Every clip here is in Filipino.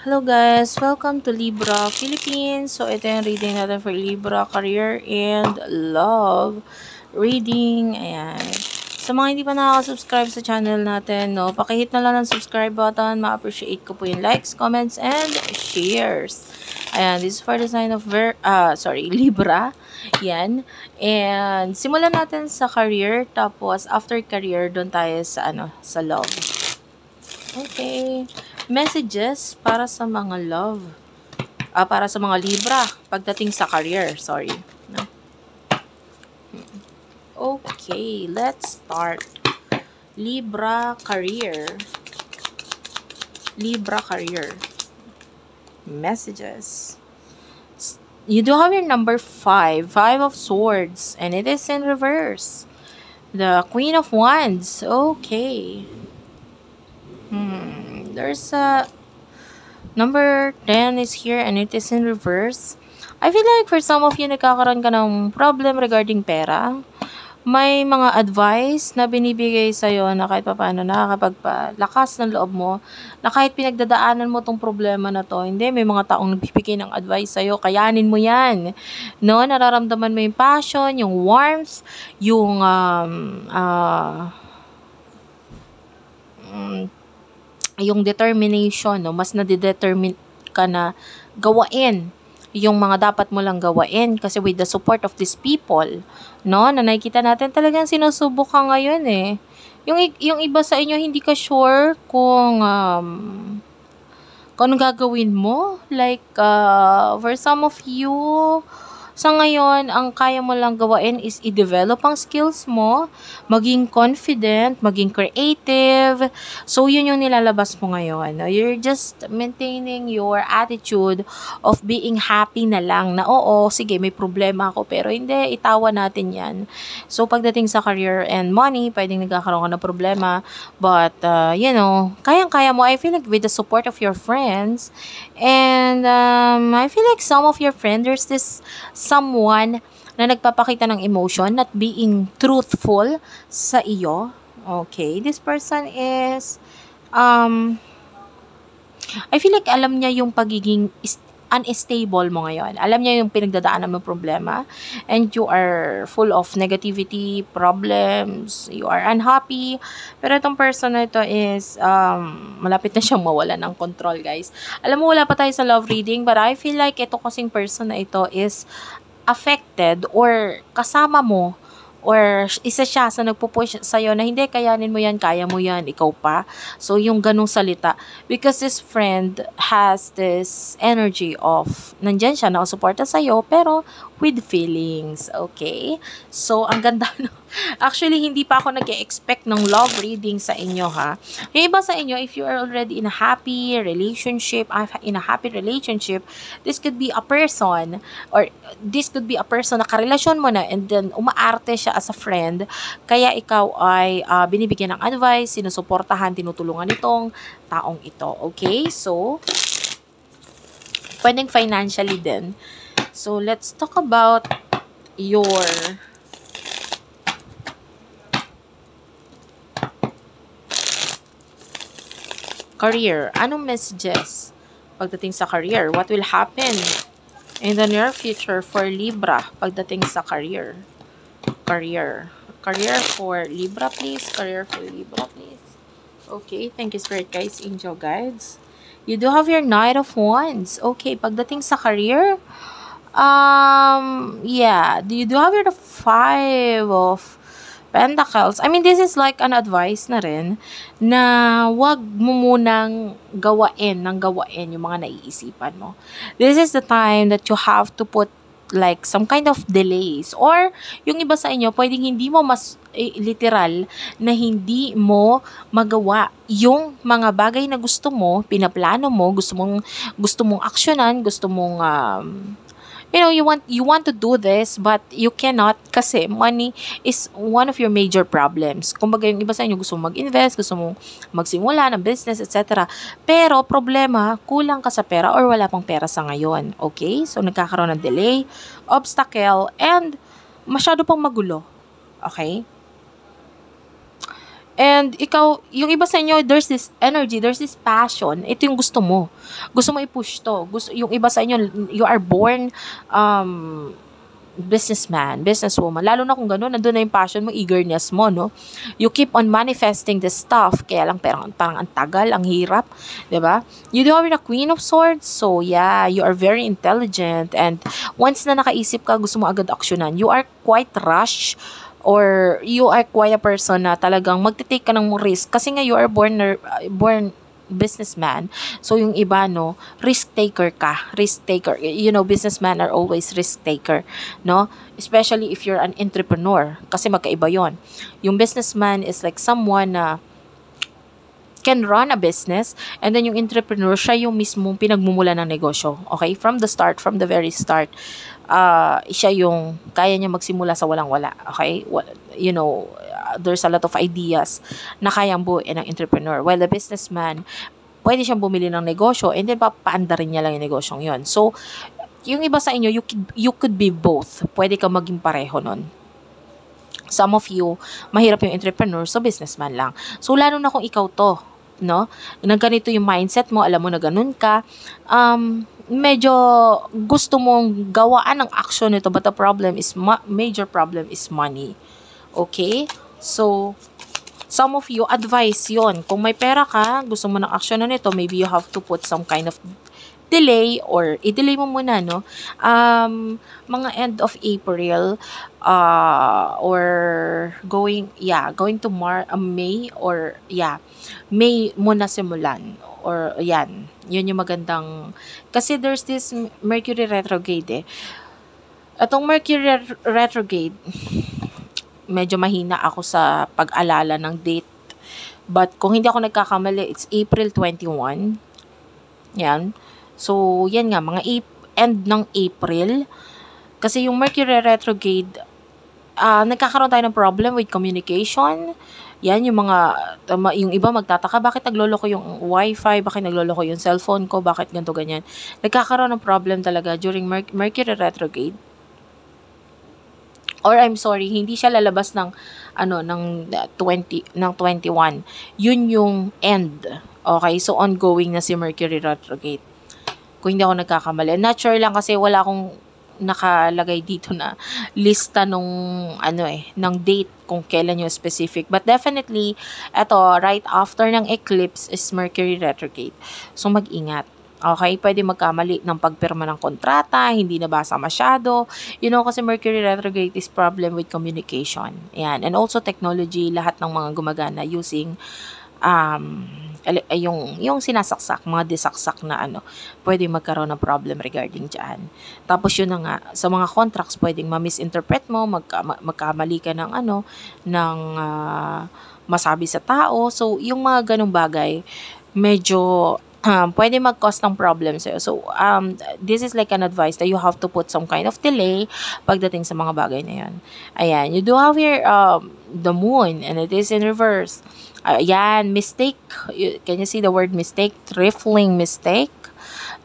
Hello guys, welcome to Libra Philippines. So ito yung reading natin for Libra Career and Love reading. Ayan. Sa mga hindi pa nakaka-subscribe sa channel natin, no, pakihit na lang ng subscribe button. Ma-appreciate ko po yung likes, comments, and shares. Ayan, this is for the sign of Libra. Yan. And simulan natin sa career, tapos after career, doon tayo sa sa love. Okay. Messages para sa mga love. Para sa mga Libra pagdating sa career. Sorry. No? Okay, let's start. Libra career. Libra career. Messages. You do have your number 5. 5 of Swords. And it is in reverse. The Queen of Wands. Okay. There's a number 10 is here and it is in reverse. I feel like for some of you nagkakaroon ka ng problem regarding pera. May mga advice na binibigay sa'yo na kahit paano nakakapagpalakas ng loob mo, na kahit pinagdadaanan mo tong problema na to, hindi, may mga taong nagbibigay ng advice sa'yo, kayanin mo yan. No? Nararamdaman mo yung passion, yung warmth, yung determination, no? Mas nade-determine ka na gawain yung mga dapat mo lang gawain kasi with the support of these people, no, na nakikita natin talagang sinusubok ka ngayon eh. Yung iba sa inyo hindi ka sure kung anong gagawin mo. Like, for some of you, sa ngayon, ang kaya mo lang gawain is i-develop ang skills mo, maging confident, maging creative. So, yun yung nilalabas mo ngayon. You're just maintaining your attitude of being happy na lang na, oo, sige, may problema ako, pero hindi, itawa natin yan. So, pagdating sa career and money, pwedeng nagkakaroon ka ng problema, but, kayang-kaya mo. I feel like with the support of your friends, and I feel like some of your friends, there's this someone na nagpapakita ng emotion, not being truthful sa iyo. Okay, this person is I feel like alam niya yung pagiging unstable mo ngayon. Alam niya yung pinagdadaanan mo problema and you are full of negativity, problems, you are unhappy. Pero itong person na ito is malapit na siyang mawala ng control, guys. Alam mo, wala pa tayo sa love reading, but I feel like ito kasing person na ito is affected or kasama mo or isa siya sa nagpo-push sa'yo na hindi, kayanin mo yan, kaya mo yan, ikaw pa. So, yung ganong salita. Because this friend has this energy of, nandyan siya, nakasuporta sa'yo, pero with feelings, okay? So, ang ganda, no? Actually, hindi pa ako nag-expect ng love reading sa inyo, ha? Yung iba sa inyo, if you are already in a happy relationship, this could be a person, or this could be a person na karelasyon mo na, and then umaarte siya as a friend, kaya ikaw ay binibigyan ng advice, sinusuportahan, tinutulungan itong taong ito, okay? So, pwedeng financially din. So, let's talk about your career. Anong messages pagdating sa career? What will happen in the near future for Libra pagdating sa career? Career for Libra, please. Career for Libra, please. Okay, thank you, Spirit Guides, Angel Guides. You do have your Knight of Wands. Okay, pagdating sa career, you do have your 5 of Pentacles. I mean, this is like an advice na rin na wag mo munang gawain yung mga naiisipan mo. This is the time that you have to put like some kind of delays, or yung iba sa inyo pwedeng hindi mo literal na hindi mo magawa yung mga bagay na gusto mo, pinaplano mo, gusto mong aksyonan, gusto mong you want to do this but you cannot kasi money is one of your major problems. Kumbaga yung iba sa inyo gusto mong mag-invest, gusto mong magsimula ng business, etc. Pero problema, kulang ka sa pera or wala pang pera sa ngayon. Okay? So nagkakaroon ng delay, obstacle, and masyado pang magulo. Okay? And ikaw, yung iba sa inyo, there's this energy, there's this passion. Ito yung gusto mo. Gusto mo i-push to. Yung iba sa inyo, you are born businessman, businesswoman. Lalo na kung gano'n, nandun na yung passion mo, eagerness mo, no? You keep on manifesting this stuff. Kaya lang parang ang tagal, ang hirap. 'Di ba? You do have the Queen of Swords. So, yeah, you are very intelligent. And once na nakaisip ka, gusto mo agad aksyonan. You are quite rush, or you are quite a person na talagang magte-take ka ng risk kasi nga you are born businessman. So yung iba, no, risk taker ka, risk taker. You know, businessmen are always risk taker, no, especially if you're an entrepreneur, kasi magkaiba yon. Yung businessman is like someone na can run a business, and then yung entrepreneur, siya yung mismong pinagmumula ng negosyo. Okay? From the very start, siya yung kaya niya magsimula sa walang-wala. Okay? You know, there's a lot of ideas na kayang buuin ng entrepreneur. While the businessman, pwede siyang bumili ng negosyo, and then papaandarin niya lang yung negosyong yon. So, yung iba sa inyo, you could be both. Pwede ka maging pareho nun. Some of you, mahirap yung entrepreneur, so businessman lang. So, lalo na kung ikaw to, no? Na ganito yung mindset mo, alam mo na ganun ka, medyo gusto mong gawaan ng action nito, but the problem is, major problem is money. Okay? So, some of you, advice yon. Kung may pera ka, gusto mo ng action na nito, maybe you have to put some kind of delay, or i-delay mo muna, no? Mga end of April, or going to May, or May muna simulan, or yun yung magandang, kasi there's this Mercury retrograde Itong Mercury retrograde, medyo mahina ako sa pag-alala ng date, but kung hindi ako nagkakamali, it's April 21. Yan. So, yan nga, mga end ng April. Kasi yung Mercury retrograde, nagkakaroon tayo ng problem with communication. Yan, yung iba magtataka, bakit nagloloko yung wifi, bakit nagloloko yung cellphone ko, bakit ganito, ganyan. Nagkakaroon ng problem talaga during Mercury retrograde. Or I'm sorry, hindi siya lalabas ng 21. Yun yung end. Okay, so ongoing na si Mercury retrograde. Kung hindi ako nagkakamali. Not sure lang kasi wala akong nakalagay dito na lista nung ng date kung kailan yung specific. But definitely, right after ng eclipse is Mercury retrograde. So mag-ingat. Okay, pwede magkamali ng pagpirma ng kontrata, hindi nabasa masyado. You know, kasi Mercury retrograde is problem with communication. Ayan. And also technology, lahat ng mga gumagana using yung sinasaksak, mga disaksak na pwede magkaroon ng problem regarding dyan. Tapos yun na nga, sa mga contracts, pwedeng ma-misinterpret mo, magkamali ka ng masabi sa tao. So, yung mga ganong bagay, medyo pwede mag-cause ng problem sa'yo. So, this is like an advice that you have to put some kind of delay pagdating sa mga bagay na yan. Ayan, you do have here the moon, and it is in reverse. Ayan, mistake. Can you see the word mistake? Trifling mistake.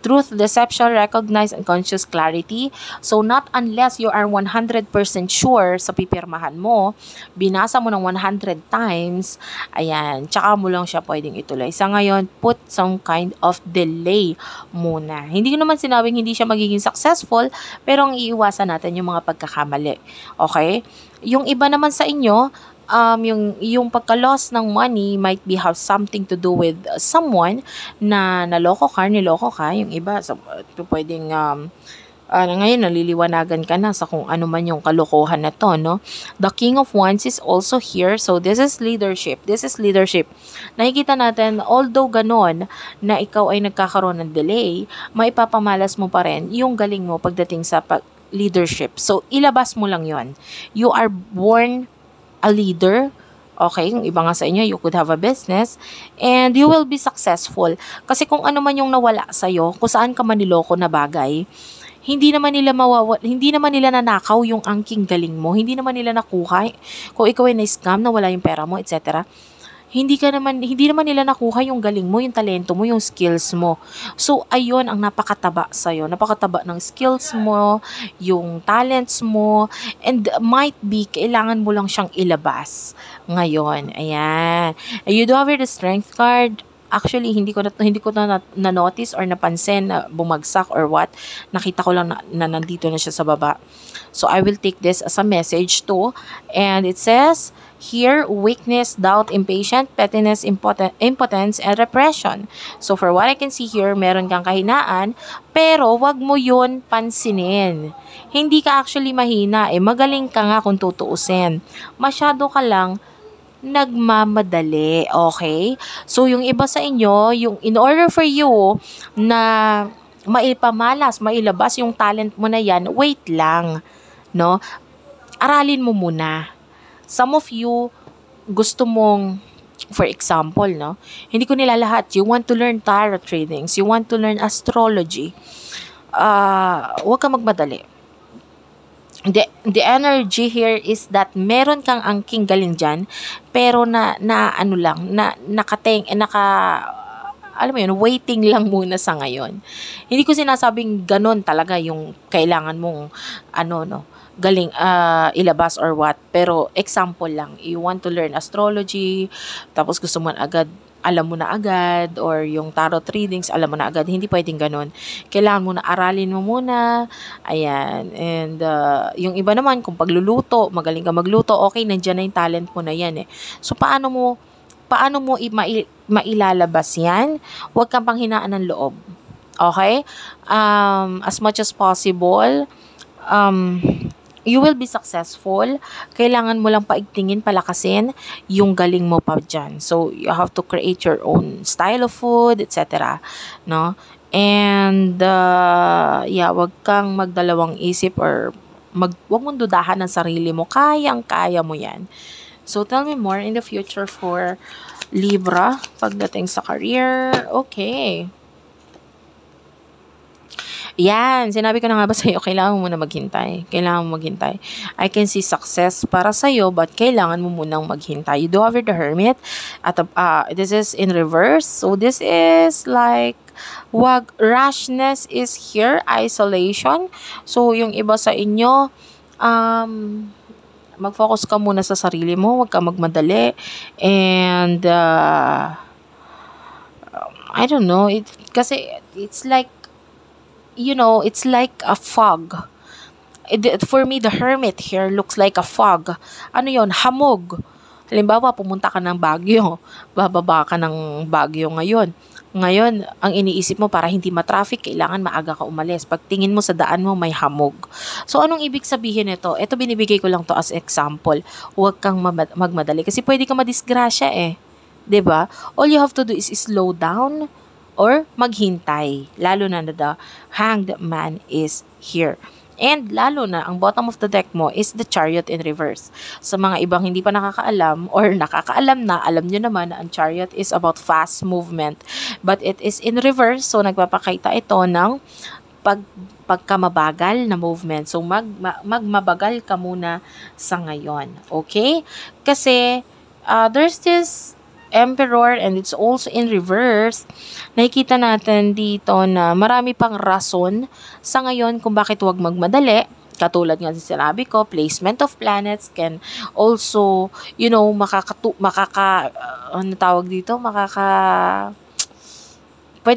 Truth, deception, recognize, and conscious clarity. So, not unless you are 100% sure sa pipirmahan mo, binasa mo ng 100 times, ayan, tsaka mo lang siya pwedeng ituloy. Sa ngayon, put some kind of delay muna. Hindi ko naman sinabing hindi siya magiging successful, pero ang iiwasan natin yung mga pagkakamali. Okay? Yung iba naman sa inyo, yung pagka-loss ng money might have something to do with someone na niloko ka. Yung iba, pwedeng, ngayon, naliliwanagan ka na sa kung ano man yung kalokohan na to, no? The King of Wands is also here. So, this is leadership. Nakikita natin, although ganon, na ikaw ay nagkakaroon ng delay, maipapamalas mo pa rin yung galing mo pagdating sa leadership. So, ilabas mo lang yon. You are born a leader. Okay, yung iba nga sa inyo, you could have a business and you will be successful. Kasi kung ano man yung nawala sa'yo, kung saan ka maniloko na bagay, hindi naman nila nanakaw yung angking galing mo, hindi naman nila nakuha. Kung ikaw ay na-scam, nawala yung pera mo, etc. hindi naman nila nakuha yung galing mo, yung talento mo, yung skills mo. So, ayun ang napakataba sa'yo. Napakataba ng skills mo, yung talents mo, and might be, kailangan mo lang siyang ilabas ngayon. Ayan. You do have here the strength card. Actually, hindi ko na notice or napansin na bumagsak or what. Nakita ko lang na nandito na siya sa baba. So, I will take this as a message too. And it says, here, weakness, doubt, impatient, pettiness, impotence, and repression. So, for what I can see here, meron kang kahinaan, pero wag mo yun pansinin. Hindi ka actually mahina. Magaling ka nga kung tutuusin. Masyado ka lang nagmamadali, okay? So, yung iba sa inyo, yung in order for you na mailabas yung talent mo na yan, wait lang, no? Aralin mo muna. Some of you, gusto mong, for example, no? Hindi ko nilalahat. You want to learn tarot readings. You want to learn astrology. Huwag ka magmadali. The energy here is that meron kang angking galing dyan, pero alam mo yun, waiting lang muna sa ngayon. Hindi ko sinasabing ganon talaga yung kailangan mong, galing ilabas or what. Pero example lang, you want to learn astrology, tapos gusto mo agad, alam mo na agad, or yung tarot readings, alam mo na agad. Hindi pwedeng ganun. Kailangan mo na aralin mo muna. Ayan. And yung iba naman, kung pagluluto, magaling ka magluto, okay, nandiyan na yung talent mo na yan eh. So, paano mo mailalabas yan? Huwag kang panghinaan ng loob. Okay? As much as possible, you will be successful. Kailangan mo lang paigtingin, palakasin yung galing mo pa dyan. So, you have to create your own style of food, etc. No? And, wag kang magdalawang isip or wag mong dudahan ng sarili mo. Kayang-kaya mo yan. So, tell me more in the future for Libra pagdating sa career. Okay. Yan, sinabi ko na nga ba sa'yo, kailangan mo muna maghintay. I can see success para sa'yo, but kailangan mo munang maghintay. You do have the Hermit. At this is in reverse. So, this is like, rashness is here, isolation. So, yung iba sa inyo, mag-focus ka muna sa sarili mo, huwag ka magmadali. And, I don't know, kasi it's like, it's like a fog. For me, the Hermit here looks like a fog. Ano yon? Hamog. Halimbawa, pumunta ka ng Baguio. Bababa ka ng Baguio ngayon. Ngayon, ang iniisip mo para hindi ma-traffic, kailangan maaga ka umalis. Pagtingin mo sa daan mo, may hamog. So, anong ibig sabihin nito? Ito, binibigay ko lang to as example. Huwag kang magmadali. Kasi pwede ka madisgrasya eh. 'Di ba? All you have to do is slow down or maghintay. Lalo na the Hanged Man is here. And lalo na, ang bottom of the deck mo is the Chariot in reverse. Sa mga ibang hindi pa nakakaalam or nakakaalam na, alam nyo naman na ang Chariot is about fast movement. But it is in reverse, so nagpapakita ito ng pagkamabagal na movement. So, magmabagal ka muna sa ngayon. Okay? Kasi, there's this Emperor and it's also in reverse. Nakikita natin dito na marami pang rason sa ngayon kung bakit huwag magmadali. Katulad nga sa sinabi ko, placement of planets can also, pwede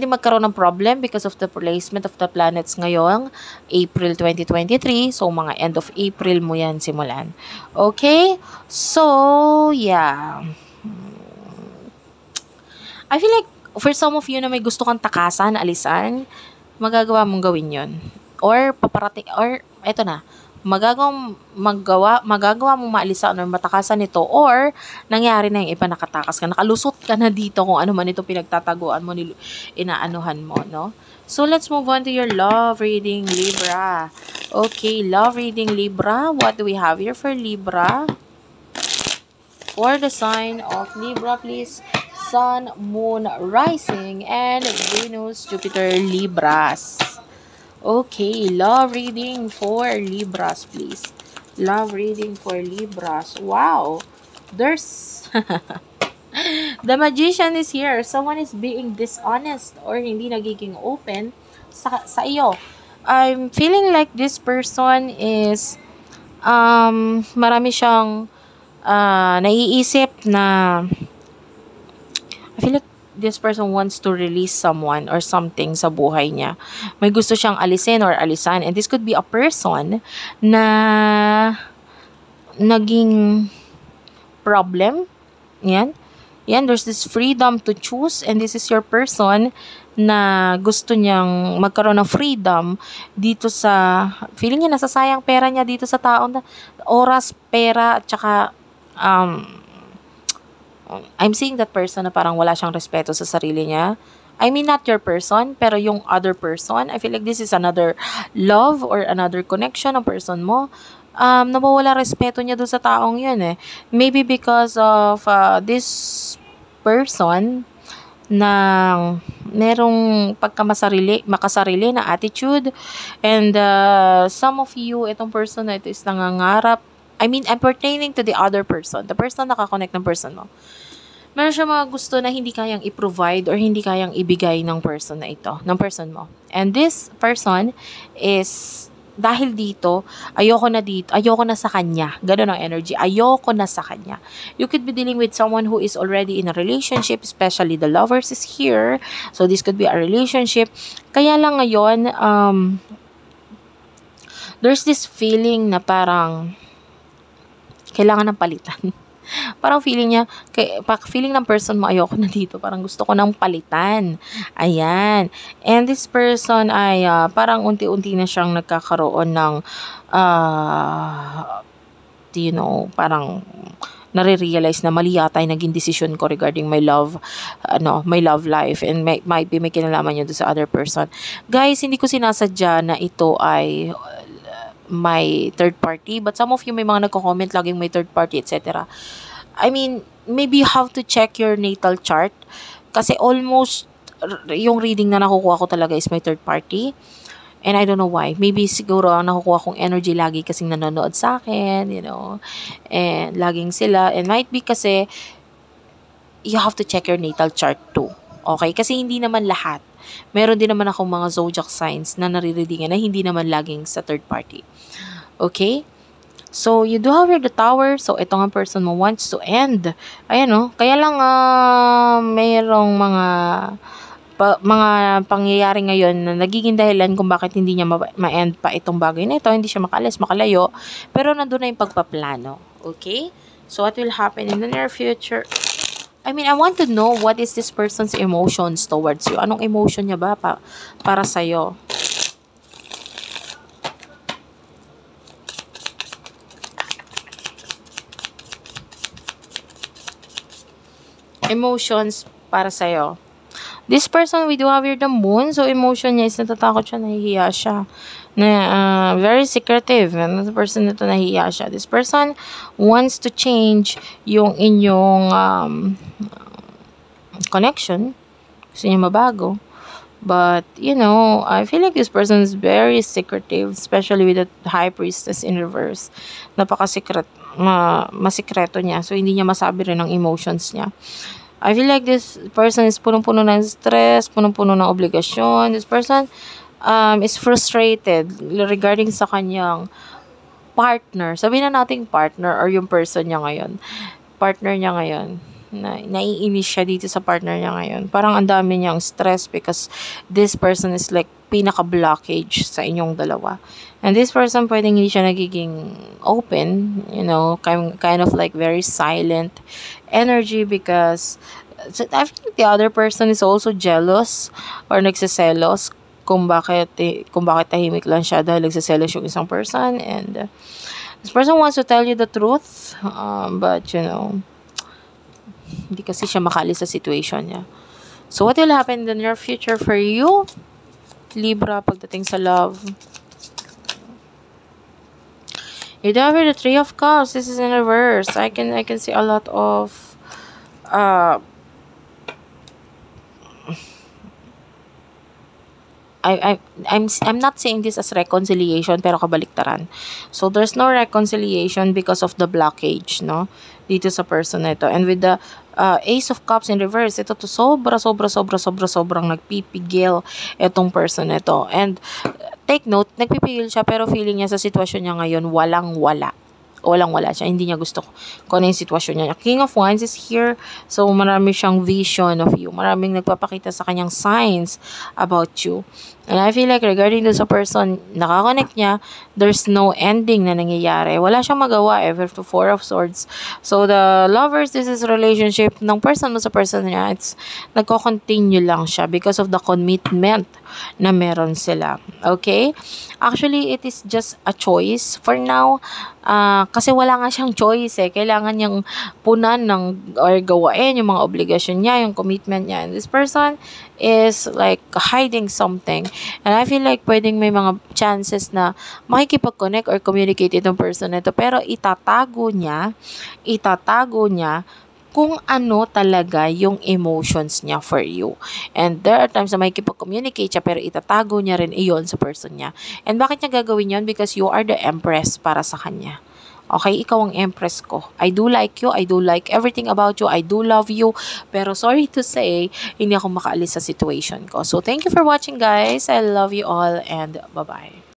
magkaroon ng problem because of the placement of the planets ngayong April 2023. So, mga end of April mo yan simulan. Okay? So, yeah. I feel like for some of you na may gusto kang takasan, alisan, magagawa mong gawin yon. Or magagawa mong maalisan or matakasan ito, or nangyari na yung iba, nakatakas ka, nakalusot ka na dito kung ano man ito pinagtataguan mo, inaanuhan mo, no? So, let's move on to your love reading, Libra. Okay, love reading, Libra. What do we have here for Libra? For the sign of Libra, please. Sun, Moon, Rising, and Venus, Jupiter, Libras. Okay, love reading for Libras, please. Love reading for Libras. Wow, there's The Magician is here. Someone is being dishonest or hindi nagiging open sa iyo. I'm feeling like this person is marami siyang naiisip na I feel like this person wants to release someone or something sa buhay niya. May gusto siyang alisin or alisan. And this could be a person na naging problem. Yan. Yan, there's this freedom to choose and this is your person na gusto niyang magkaroon ng freedom dito sa, feeling niya nasasayang pera niya dito sa taong na, oras, pera, at saka, I'm seeing that person na parang wala siyang respeto sa sarili niya. I mean, not your person, pero yung other person. I feel like this is another love or another connection ng person mo. Nawawala respeto niya doon sa taong yun eh. Maybe because of this person na merong makasarili na attitude. And some of you, itong person na ito is nangangarap. I mean, I'm pertaining to the other person. The person na nakakonect ng person mo. Meron siya mga gusto na hindi kayang i-provide or hindi kayang ibigay ng person na ito, ng person mo. And this person is dahil dito, ayoko na sa kanya. Ganun ang energy. Ayoko na sa kanya. You could be dealing with someone who is already in a relationship, especially the lovers is here. So, this could be a relationship. Kaya lang ngayon, there's this feeling na parang kailangan ng palitan. Parang feeling ng person mo, ayoko na dito. Parang gusto ko ng palitan. Ayan. And this person ay parang unti-unti na siyang nagkakaroon ng, parang nare-realize na mali yata yung naging decision ko regarding my love life. And might be may kinalaman yun sa other person. Guys, hindi ko sinasadya na ito ay may third party, but some of you may mga nagko-comment laging may third party, etc. I mean, maybe you have to check your natal chart kasi almost yung reading na nakukuha ko talaga is may third party. And I don't know why. Maybe siguro ang nakukuha kong energy lagi kasing nanonood sa akin, and laging sila. And might be kasi you have to check your natal chart too. Okay? Kasi hindi naman lahat. Meron din naman akong mga zodiac signs na nariritingan na hindi naman laging sa third party. Okay? So, you do have here the Tower. So, ito nga person mo wants to end. Ayan, kaya lang mayroong mga pangyayari ngayon na nagiging dahilan kung bakit hindi niya ma-end pa itong bagay na ito. Hindi siya makalis, makalayo. Pero nandun na yung pagpaplano. Okay? So, what will happen in the near future? I mean, I want to know what is this person's emotions towards you. Anong emotion niya ba para sa'yo? Emotions para sa'yo. This person, we do have here the Moon. So, emotion niya is natatakot siya, nahihiya siya. Very secretive. Another person na ito, nahihiya siya. This person wants to change yung inyong connection. Gusto niya mabago. But, I feel like this person is very secretive, especially with the High Priestess in reverse. Napaka-secret, masikreto niya. So, hindi niya masabi rin ang emotions niya. I feel like this person is punong-puno ng stress, punong-puno ng obligasyon. This person is frustrated regarding sa kanyang partner. Sabihin na nating partner or yung person niya ngayon. Partner niya ngayon. Naiinis siya dito sa partner niya ngayon. Parang ang dami niyang stress because this person is like pinaka-blockage sa inyong dalawa. And this person pwedeng hindi siya nagiging open, kind of like very silent energy because I think the other person is also jealous or nagsiselos kung bakit tahimik lang siya dahil nagsiselos yung isang person. And this person wants to tell you the truth, but hindi kasi siya makalis sa situation niya. So, what will happen in the near future for you? Libra, pagdating sa love. You do have the Three of Cups. This is in reverse. I can see a lot of I'm not saying this as reconciliation, pero kabaliktaran. So, there's no reconciliation because of the blockage, no? Dito sa person na ito. And with the Ace of Cups in reverse, ito to sobrang nagpipigil itong person na ito. And take note, nagpipigil siya pero feeling niya sa sitwasyon niya ngayon, walang-wala siya. Hindi niya gusto kung ano yung sitwasyon niya. King of Wands is here. So, marami siyang vision of you. Maraming nagpapakita sa kanyang signs about you. And I feel like regarding to sa person, nakakonect niya, there's no ending na nangyayari. Wala siyang magawa ever to Four of Swords. So, the lovers, this is relationship ng person mo sa person niya. It's nagko-continue lang siya because of the commitment na meron sila. Okay? Actually, it is just a choice for now. Kasi wala nga siyang choice eh. Kailangan niyang punan ng, or gawain yung mga obligasyon niya, yung commitment niya. And this person is like hiding something. And I feel like pwedeng may mga chances na makikipag-connect or communicate itong person na ito. Pero itatago niya kung ano talaga yung emotions niya for you. And there are times na makikipag-communicate siya pero itatago niya rin iyon sa person niya. And bakit niya gagawin yun? Because you are the empress para sa kanya. Okay, ikaw ang empress ko. I do like you. I do like everything about you. I do love you. Pero sorry to say, hindi ako makaalis sa situation ko. So, thank you for watching, guys. I love you all and bye-bye.